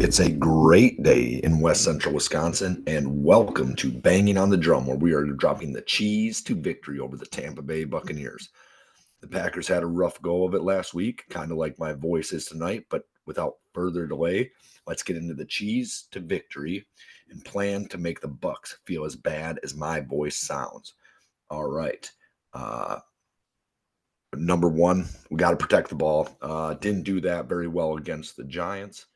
It's a great day in West Central Wisconsin, and welcome to Banging on the Drum, where we are dropping the cheese to victory over the Tampa Bay Buccaneers. The Packers had a rough go of it last week, kind of like my voice is tonight, but without further delay, let's get into the cheese to victory and plan to make the Bucs feel as bad as my voice sounds. All right. Uh, Number one, we got to protect the ball. Didn't do that very well against the Giants.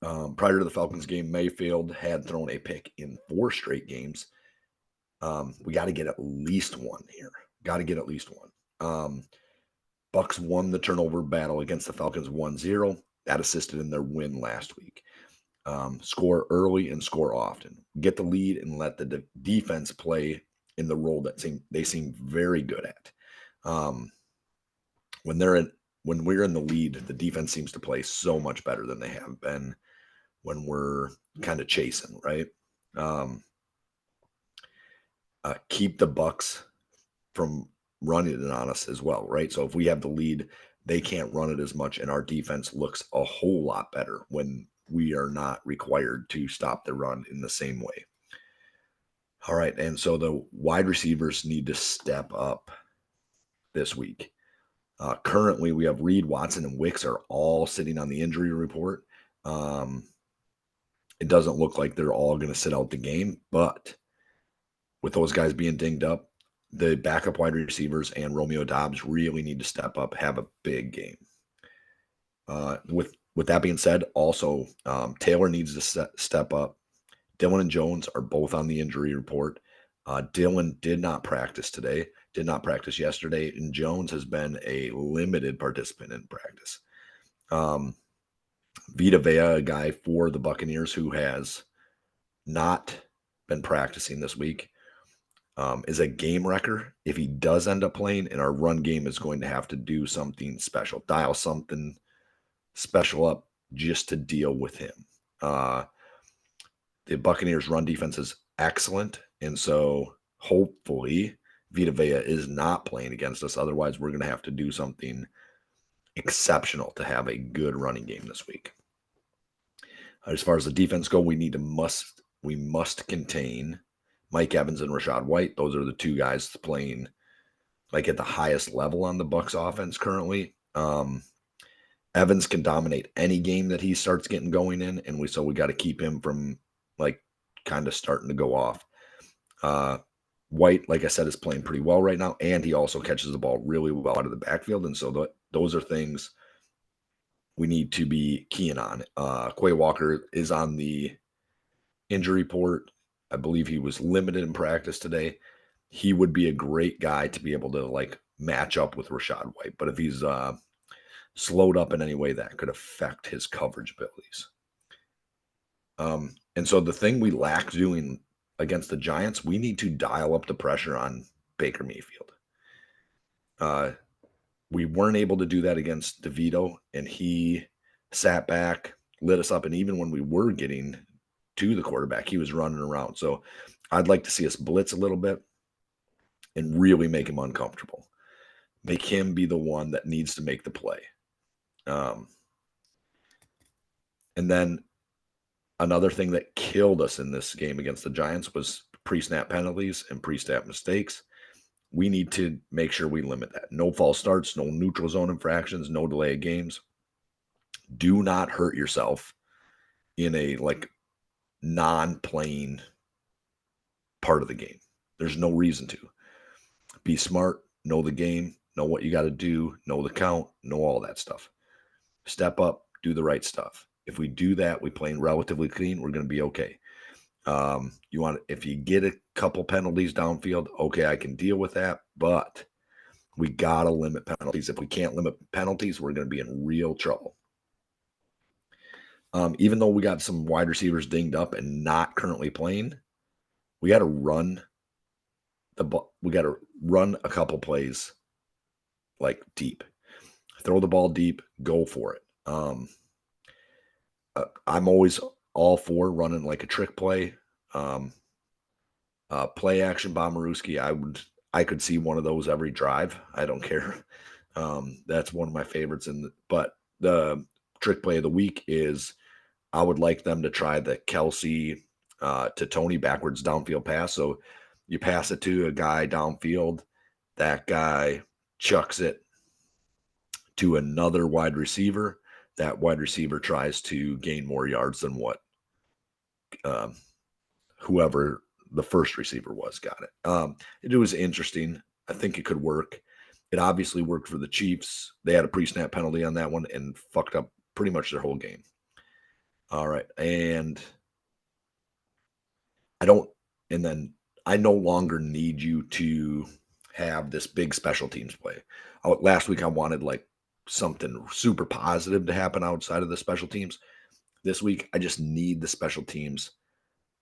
Prior to the Falcons game, Mayfield had thrown a pick in 4 straight games. We got to get at least one here. Got to get at least one. Bucs won the turnover battle against the Falcons 1-0. That assisted in their win last week. Score early and score often. Get the lead and let the defense play in the role that they seem very good at. When we're in the lead, the defense seems to play so much better than they have been when we're kind of chasing, right? Keep the Bucs from running it on us as well, right? So if we have the lead, they can't run it as much, and our defense looks a whole lot better when we are not required to stop the run in the same way. All right, and so the wide receivers need to step up this week. Currently, we have Reed, Watson, and Wicks are all sitting on the injury report. It doesn't look like they're all going to sit out the game, but with those guys being dinged up, the backup wide receivers and Romeo Doubs really need to step up, have a big game. With that being said, also Taylor needs to step up. Dylan and Jones are both on the injury report. Dylan did not practice today, did not practice yesterday, and Jones has been a limited participant in practice. Vita Vea, a guy for the Buccaneers who has not been practicing this week, is a game wrecker. If he does end up playing, and our run game is going to have to do something special, dial something special up just to deal with him. The Buccaneers' run defense is excellent, and so hopefully Vita Vea is not playing against us. Otherwise, we're going to have to do something exceptional to have a good running game this week. As far as the defense go, we must contain Mike Evans and Rachaad White. Those are the two guys playing like at the highest level on the Bucs offense currently. Evans can dominate any game that he starts getting going in, and we got to keep him from like kind of starting to go off. White, like I said, is playing pretty well right now, and he also catches the ball really well out of the backfield, and so those are things we need to be keying on. Quay Walker is on the injury report. I believe he was limited in practice today. He would be a great guy to be able to like match up with Rachaad White, but if he's slowed up in any way, that could affect his coverage abilities. And so the thing we lack doing against the Giants, we need to dial up the pressure on Baker Mayfield. We weren't able to do that against DeVito, and he sat back, lit us up, and even when we were getting to the quarterback, he was running around. So I'd like to see us blitz a little bit and really make him uncomfortable. Make him be the one that needs to make the play. And then another thing that killed us in this game against the Giants was pre-snap penalties and pre-snap mistakes. We need to make sure we limit that. No false starts, no neutral zone infractions, no delay of games. Do not hurt yourself in a like non-playing part of the game. There's no reason to. Be smart, know the game, know what you got to do, know the count, know all that stuff. Step up, do the right stuff. If we do that, we playing relatively clean, we're going to be okay. If you get a couple penalties downfield, okay, I can deal with that, but we got to limit penalties. If we can't limit penalties, we're going to be in real trouble. Even though we got some wide receivers dinged up and not currently playing, we got to run a couple plays like deep. Throw the ball deep, go for it. I'm always all for running like a trick play. Play action Bomberooski, I could see one of those every drive. I don't care. That's one of my favorites. But the trick play of the week is I would like them to try the Kelsey to Tony backwards downfield pass. So you pass it to a guy downfield, that guy chucks it to another wide receiver. That wide receiver tries to gain more yards than what um, whoever the first receiver was got it. It was interesting. I think it could work. It obviously worked for the Chiefs. They had a pre-snap penalty on that one and fucked up pretty much their whole game. All right. And I don't, and then I no longer need you to have this big special teams play. Last week, I wanted like something super positive to happen outside of the special teams. This week, I just need the special teams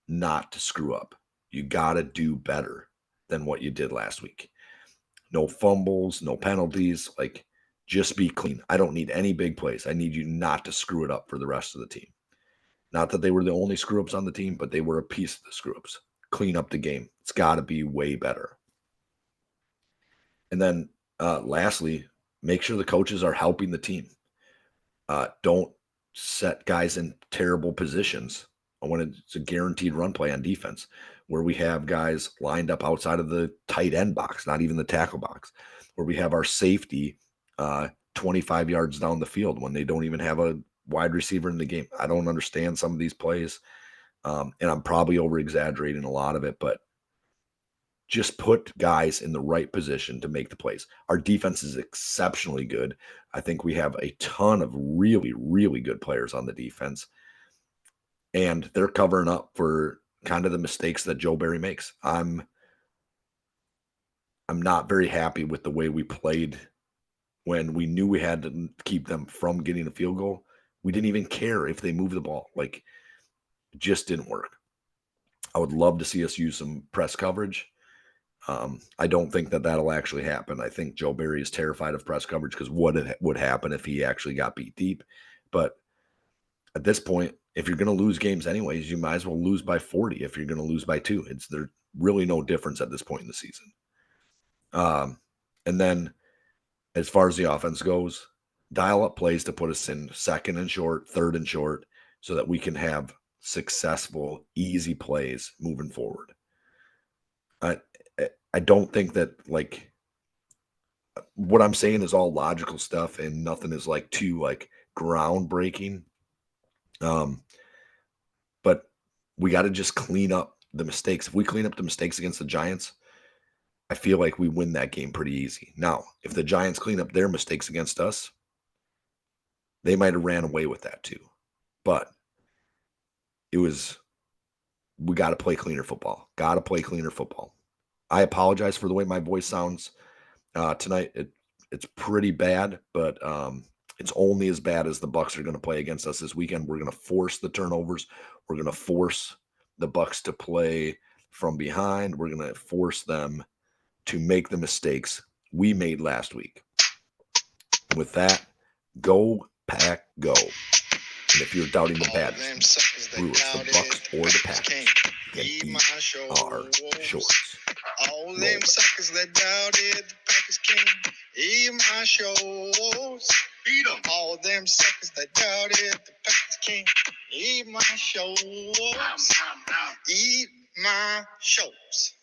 not to screw up. You got to do better than what you did last week. No fumbles, no penalties. Like, just be clean. I don't need any big plays. I need you not to screw it up for the rest of the team. Not that they were the only screw ups on the team, but they were a piece of the screw ups. Clean up the game. It's got to be way better. And then lastly, make sure the coaches are helping the team. Don't set guys in terrible positions when it's a guaranteed run play on defense, where we have guys lined up outside of the tight end box, not even the tackle box, where we have our safety 25 yards down the field when they don't even have a wide receiver in the game. I don't understand some of these plays, and I'm probably over exaggerating a lot of it, but just put guys in the right position to make the plays. Our defense is exceptionally good. I think we have a ton of really, really good players on the defense, and they're covering up for kind of the mistakes that Joe Barry makes. I'm not very happy with the way we played when we knew we had to keep them from getting a field goal. We didn't even care if they moved the ball. Like, it just didn't work. I would love to see us use some press coverage. I don't think that that'll actually happen. I think Joe Barry is terrified of press coverage because what would happen if he actually got beat deep. But at this point, if you're going to lose games anyways, you might as well lose by 40 if you're going to lose by 2. There's really no difference at this point in the season. And then as far as the offense goes, dial up plays to put us in second and short, third and short, so that we can have successful, easy plays moving forward. I don't think that, like, what I'm saying is all logical stuff and nothing is like too like groundbreaking. But we got to just clean up the mistakes. If we clean up the mistakes against the Giants, I feel like we win that game pretty easy. Now, if the Giants clean up their mistakes against us, they might have ran away with that too. But we got to play cleaner football. Got to play cleaner football. I apologize for the way my voice sounds tonight. It's pretty bad, but it's only as bad as the Bucs are going to play against us this weekend. We're going to force the turnovers. We're going to force the Bucs to play from behind. We're going to force them to make the mistakes we made last week. With that, go Pack Go. And if you're doubting the Badgers, Brewers, the Bucs, or the Packers, you can eat our shorts. All them suckers that doubted the Packers king, eat my shorts. Beat them. All them suckers that doubted the Packers king, eat my shorts. Eat my shorts.